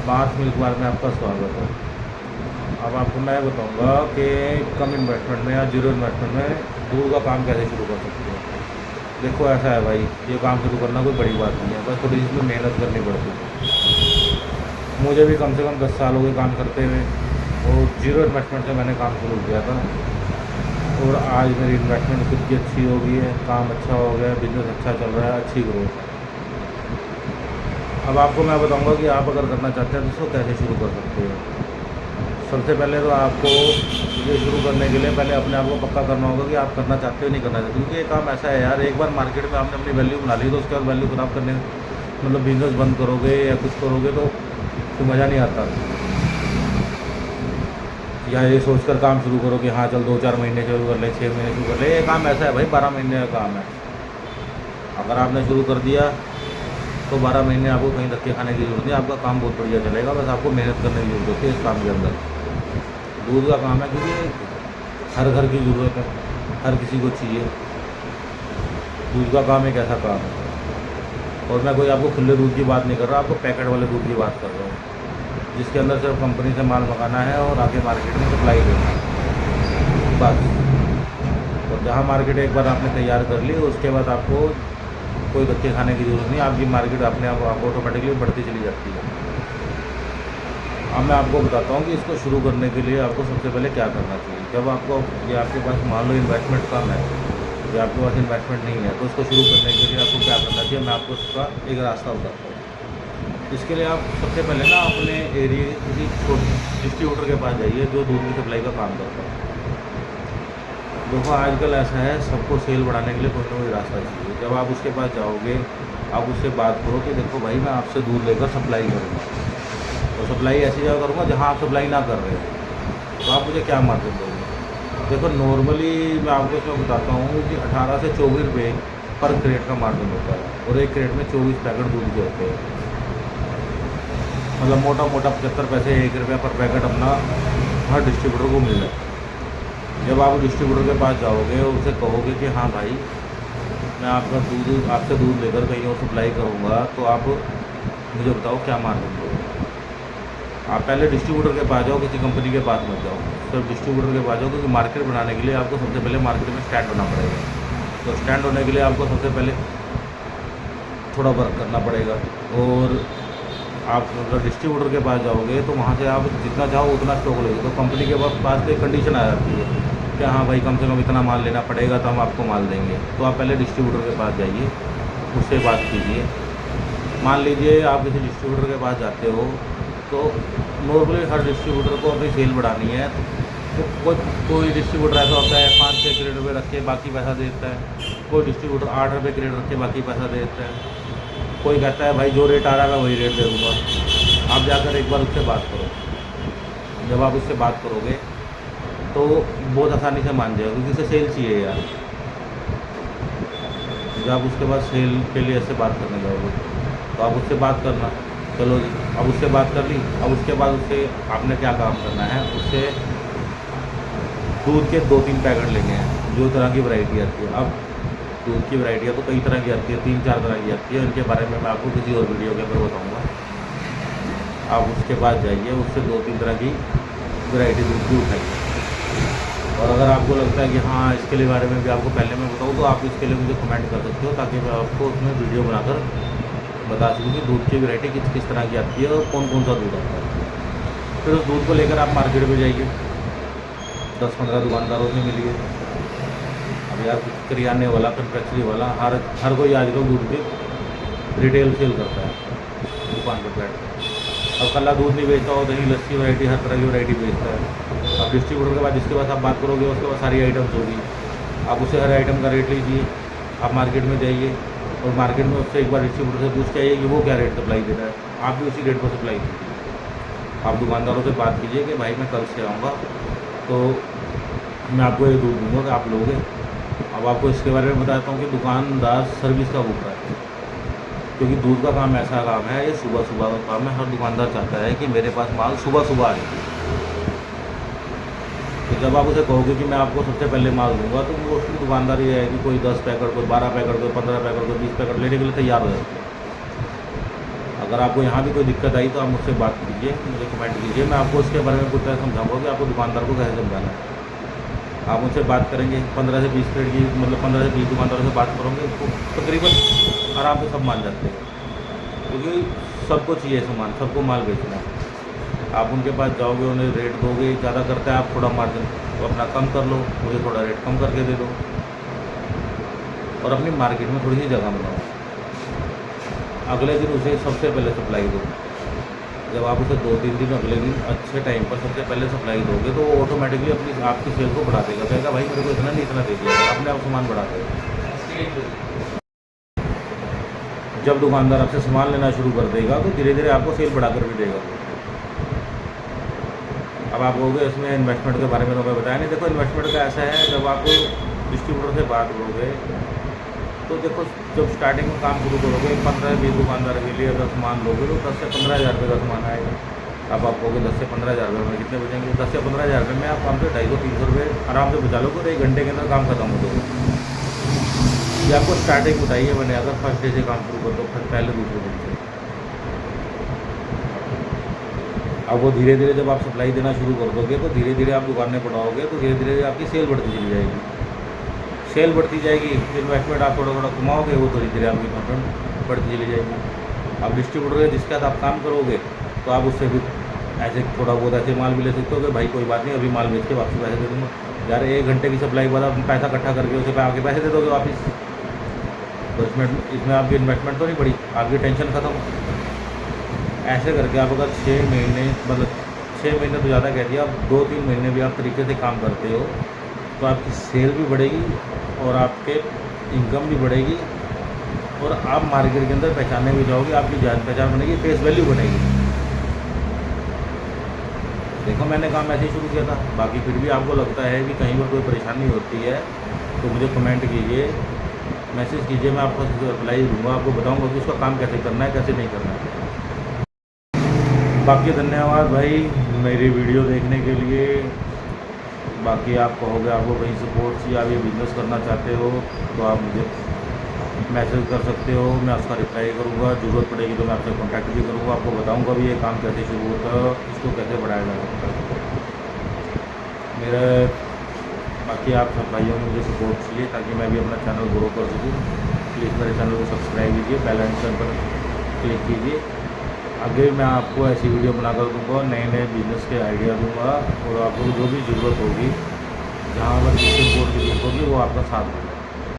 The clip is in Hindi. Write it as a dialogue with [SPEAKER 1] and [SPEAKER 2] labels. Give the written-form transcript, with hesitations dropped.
[SPEAKER 1] मार्स मिल्क बार में आपका स्वागत है। अब आपको मैं बताऊंगा कि कम इन्वेस्टमेंट में या जीरो इन्वेस्टमेंट में दूध का काम कैसे शुरू कर सकते हैं। देखो ऐसा है भाई, ये काम शुरू करना कोई बड़ी बात नहीं है, बस थोड़ी इसमें मेहनत करनी पड़ती है। मुझे भी कम से कम 10 साल हो गए काम करते हुए, और जीरो इन्वेस्टमेंट से मैंने काम शुरू किया था, और आज मेरी इन्वेस्टमेंट खुद की अच्छी हो गई है, काम अच्छा हो गया, बिजनेस अच्छा चल रहा है, अच्छी ग्रोथ है। अब आपको मैं बताऊंगा कि आप अगर करना चाहते हैं तो इसको कैसे शुरू कर सकते हो। सबसे पहले तो आपको ये शुरू करने के लिए पहले अपने आप को पक्का करना होगा कि आप करना चाहते हो नहीं करना चाहते, क्योंकि ये काम ऐसा है यार, एक बार मार्केट में आपने अपनी वैल्यू बना ली तो उसके बाद वैल्यू ख़राब करने मतलब बिजनेस बंद करोगे या कुछ करोगे तो मज़ा नहीं आता। या ये सोचकर काम शुरू करो कि हाँ चल 2-4 महीने शुरू कर ले, 6 महीने शुरू कर ले, ये काम ऐसा है भाई 12 महीने का काम है। अगर आपने शुरू कर दिया तो 12 महीने आपको कहीं धक्के खाने की जरूरत नहीं, आपका काम बहुत बढ़िया चलेगा। बस आपको मेहनत करने की जरूरत होती है इस काम के अंदर। दूध का काम है क्योंकि हर घर की ज़रूरत है, हर किसी को चाहिए। दूध का काम एक ऐसा काम है, और मैं कोई आपको खुले दूध की बात नहीं कर रहा, आपको पैकेट वाले दूध की बात कर रहा हूँ, जिसके अंदर सिर्फ कंपनी से माल मंगाना है और आगे मार्केट में सप्लाई देना है बस। और जहाँ मार्केट एक बार आपने तैयार कर ली उसके बाद आपको कोई धक्के खाने की जरूरत नहीं, आपकी मार्केट अपने आप ऑटोमेटिकली बढ़ती चली जाती है। अब मैं आपको बताता हूँ कि इसको शुरू करने के लिए आपको सबसे पहले क्या करना चाहिए। जब आपको ये आपके पास मान लो इन्वेस्टमेंट कम है या आपके पास इन्वेस्टमेंट नहीं है, तो इसको शुरू करने के लिए आपको क्या करना चाहिए, मैं आपको उसका एक रास्ता बताता हूँ। इसके लिए आप सबसे पहले ना अपने एरिया किसी छोटे डिस्ट्रीब्यूटर के पास जाइए जो दूध की सप्लाई का काम करता है। देखो आजकल ऐसा है, सबको सेल बढ़ाने के लिए कोई ना कोई रास्ता चाहिए। जब आप उसके पास जाओगे, आप उससे बात करो कि देखो भाई मैं आपसे दूध लेकर सप्लाई करूँगा, तो सप्लाई ऐसी जगह करूँगा जहाँ आप सप्लाई ना कर रहे हो, तो आप मुझे क्या मार्जिन दोगे। देखो नॉर्मली मैं आपको इसमें बताता हूँ कि 18 से 24 रुपये पर क्रेट का मार्जिन होता है, और एक क्रेट में 24 पैकेट दूध के होते हैं। मतलब मोटा मोटा 75 पैसे, 1 रुपया पर पैकेट अपना हर डिस्ट्रीब्यूटर को मिल जाता है। जब आप डिस्ट्रीब्यूटर के पास जाओगे और उसे कहोगे कि हाँ भाई मैं आपसे दूध लेकर कहीं और सप्लाई करूँगा, तो आप मुझे बताओ क्या मार्जिन दोगे। आप पहले डिस्ट्रीब्यूटर के पास जाओ, किसी कंपनी के पास मत जाओ, सिर्फ डिस्ट्रीब्यूटर के पास जाओ, क्योंकि मार्केट बनाने के लिए आपको सबसे पहले मार्केट में स्टैंड होना पड़ेगा। तो स्टैंड होने के लिए आपको सबसे पहले थोड़ा वर्क करना पड़ेगा। और आप अगर डिस्ट्रीब्यूटर के पास जाओगे तो वहाँ से आप जितना चाहो उतना स्टॉक लोगे, तो कंपनी के पास एक कंडीशन आ जाती है कि हाँ भाई कम से कम इतना माल लेना पड़ेगा तो हम आपको माल देंगे। तो आप पहले डिस्ट्रीब्यूटर के पास जाइए, उससे बात कीजिए। मान लीजिए आप किसी डिस्ट्रीब्यूटर के पास जाते हो, तो नॉर्मली हर डिस्ट्रीब्यूटर को अपनी सेल बढ़ानी है, तो कोई डिस्ट्रीब्यूटर ऐसा होता है 5-6 क्रेट रुपये रख के बाकी पैसा देता है, कोई डिस्ट्रीब्यूटर 8 रुपये क्रेट रख के बाकी पैसा देता है, कोई कहता है भाई जो रेट आ रहा है मैं वही रेट दे दूँगा। आप जाकर एक बार उससे बात करो। जब आप उससे बात करोगे तो बहुत आसानी से मान जाएगा, क्योंकि उसे सेल चाहिए यार। जब उसके बाद सेल के लिए ऐसे बात करने जाओगे तो आप उससे बात करना, चलो जी अब उससे बात कर ली। अब उसके बाद उससे आपने क्या काम करना है, उससे दूध के 2-3 पैकेट लेने हैं, जो तरह की वैरायटी आती है। अब दूध की वैरायटियाँ तो कई तरह की आती है, 3-4 तरह की आती है, इनके बारे में मैं आपको किसी और वीडियो के अंदर बताऊँगा। आप उसके पास जाइए, उससे 2-3 तरह की वैरायटी दूध की उठाइए। और अगर आपको लगता है कि हाँ इसके लिए बारे में भी आपको पहले मैं बताऊँ, तो आप इसके लिए मुझे कमेंट कर सकते हो, ताकि मैं आपको उसमें वीडियो बनाकर बता सकूँ कि दूध की वैरायटी किस किस तरह की आती है और कौन कौन सा दूध आता है। फिर उस दूध को लेकर आप मार्केट में जाइए, 10-15 दुकानदारों से मिलिए। अब यार करियाने वाला, कन्फेक्शनरी वाला, हर कोई आजकल दूध की रिटेल सेल करता है दुकान पर बैठ कर। अब कल्ला दूध नहीं बेचता हो, दही लस्सी वैरायटी हर तरह की वैरायटी बेचता है। अब डिस्ट्रीब्यूटर के बाद जिसके पास आप बात करोगे उसके पास सारी आइटम्स होगी, आप उससे हर आइटम का रेट लीजिए। आप मार्केट में जाइए और मार्केट में उससे एक बार डिस्ट्रीब्यूटर से पूछ के आइए कि वो क्या रेट सप्लाई दे रहा है, आप भी उसी रेट पर सप्लाई कीजिए। आप दुकानदारों से बात कीजिए कि भाई मैं कल से आऊँगा तो मैं आपको ये दूध दूँगा कि आप लोगे। अब आपको इसके बारे में बताता हूँ कि दुकानदार सर्विस का भूख रहा है, क्योंकि दूध का काम ऐसा काम है, ये सुबह सुबह का काम है। हर दुकानदार चाहता है कि मेरे पास माल सुबह सुबह आए। तो जब आप उसे कहोगे कि मैं आपको सबसे पहले माल दूंगा, तो वो उसकी दुकानदार ये है कि कोई 10 पैकेट, कोई 12 पैकेट, कोई 15 पैकेट, कोई 20 पैकेट लेने के लिए तैयार हो जाती है। अगर आपको यहाँ भी कोई दिक्कत आई तो आप मुझसे बात कीजिए, मुझे कमेंट कीजिए, मैं आपको उसके बारे में पूरी तरह समझाऊँगा कि आपको दुकानदार को कैसे समझाना है। आप मुझसे बात करेंगे 15 से 20 मिनट की, मतलब 15 से 20 दुकानदारों से बात करोगे तो तकरीबन आराम से सब मान जाते हैं, क्योंकि सबको चाहिए सामान, सबको माल बेचना है। आप उनके पास जाओगे, उन्हें रेट दोगे, ज़्यादा करता है आप थोड़ा मार्जिन तो अपना कम कर लो, मुझे थोड़ा रेट कम करके दे दो और अपनी मार्केट में थोड़ी सी जगह बनाओ। अगले दिन उसे सबसे पहले सप्लाई दो। जब आप उसे 2-3 दिन अगले दिन अच्छे टाइम पर सबसे पहले सप्लाई दोगे तो वो ऑटोमेटिकली अपनी आपकी सेल को बढ़ा देगा, कहेगा भाई मेरे को इतना नहीं इतना दे दिया, अपने आप सामान बढ़ा देगा। जब दुकानदार आपसे सामान लेना शुरू कर देगा तो धीरे धीरे आपको सेल बढ़ाकर भी देगा। अब आप कहोगे इसमें इन्वेस्टमेंट के बारे में तो मैं बताया नहीं। देखो इन्वेस्टमेंट का ऐसा है, जब आप डिस्ट्रीब्यूटर से बात करोगे तो देखो जब स्टार्टिंग में काम शुरू करोगे 15-20 दुकानदार के लिए अगर सामान लोगे तो 10 से 15 हज़ार रुपये का सामान आएगा। अब आप कहोगे 10 से 15 हज़ार रुपये में कितने बचेंगे? 10 से 15 हज़ार रुपये में आप काम से 250-300 रुपये आराम से बचा लोगे, तो 1 घंटे के अंदर काम खत्म हो जाएगा। ये आपको स्टार्टिंग बताइए मैंने, अगर फर्स्ट डे से काम शुरू कर दो, पहले दूसरे दिन से। अब वो धीरे धीरे जब आप सप्लाई देना शुरू कर दोगे तो धीरे धीरे आप दुकानें बढ़ाओगे तो धीरे धीरे आपकी सेल बढ़ती चली जाएगी। सेल बढ़ती जाएगी, इन्वेस्टमेंट आप थोड़ा थोड़ा कमाओगे, वो धीरे धीरे आपकी इन्वेस्टमेंट बढ़ती चली जाएगी। अब डिस्ट्रीब्यूटर है जिसके साथ आप काम करोगे तो आप उससे भी ऐसे थोड़ा बहुत ऐसे माल भी ले सकते हो कि भाई कोई बात नहीं, अभी माल बेच के वापस पैसे दे दूँगा। यार 1 घंटे की सप्लाई के बाद आप पैसा इकट्ठा करके उसे आके पैसे दे दोगे वापस, तो इसमें आपकी इन्वेस्टमेंट तो नहीं बढ़ी, आपकी टेंशन ख़त्म। ऐसे करके आप अगर 6 महीने, मतलब 6 महीने तो ज़्यादा कह दिया, आप 2-3 महीने भी आप तरीके से काम करते हो तो आपकी सेल भी बढ़ेगी और आपके इनकम भी बढ़ेगी और आप मार्केट के अंदर पहचाने भी जाओगे, आपकी जान पहचान बनेगी, फेस वैल्यू बढ़ेगी। देखो मैंने काम ऐसे ही शुरू किया था, बाकी फिर भी आपको लगता है कि कहीं पर कोई परेशानी होती है तो मुझे कमेंट कीजिए, मैसेज कीजिए, मैं आपको रिप्लाई दूँगा, आपको बताऊँगा कि उसका काम कैसे करना है, कैसे नहीं करना है। बाकी धन्यवाद भाई मेरी वीडियो देखने के लिए। बाकी आप कहोगे आपको कहीं सपोर्ट चाहिए, आप ये बिज़नेस करना चाहते हो तो आप मुझे मैसेज कर सकते हो, मैं उसका रिप्लाई करूँगा। ज़रूरत पड़ेगी तो मैं आपसे कांटेक्ट भी करूँगा, आपको बताऊँगा भी ये काम कैसे शुरू होता है, इसको कैसे बढ़ाया जा सकता है। मेरा बाकी आप सब भाइयों को मुझे सपोर्ट चाहिए ताकि मैं भी अपना चैनल ग्रो कर सकूँ। प्लीज़ मेरे चैनल को सब्सक्राइब कीजिए, बेल आइकन पर क्लिक कीजिए। आगे मैं आपको ऐसी वीडियो बनाकर दूँगा, नए नए बिज़नेस के आइडिया दूँगा और आपको जो भी ज़रूरत होगी, जहाँ पर जिस सपोर्ट की ज़रूरत होगी वो आपका साथ दूँगा।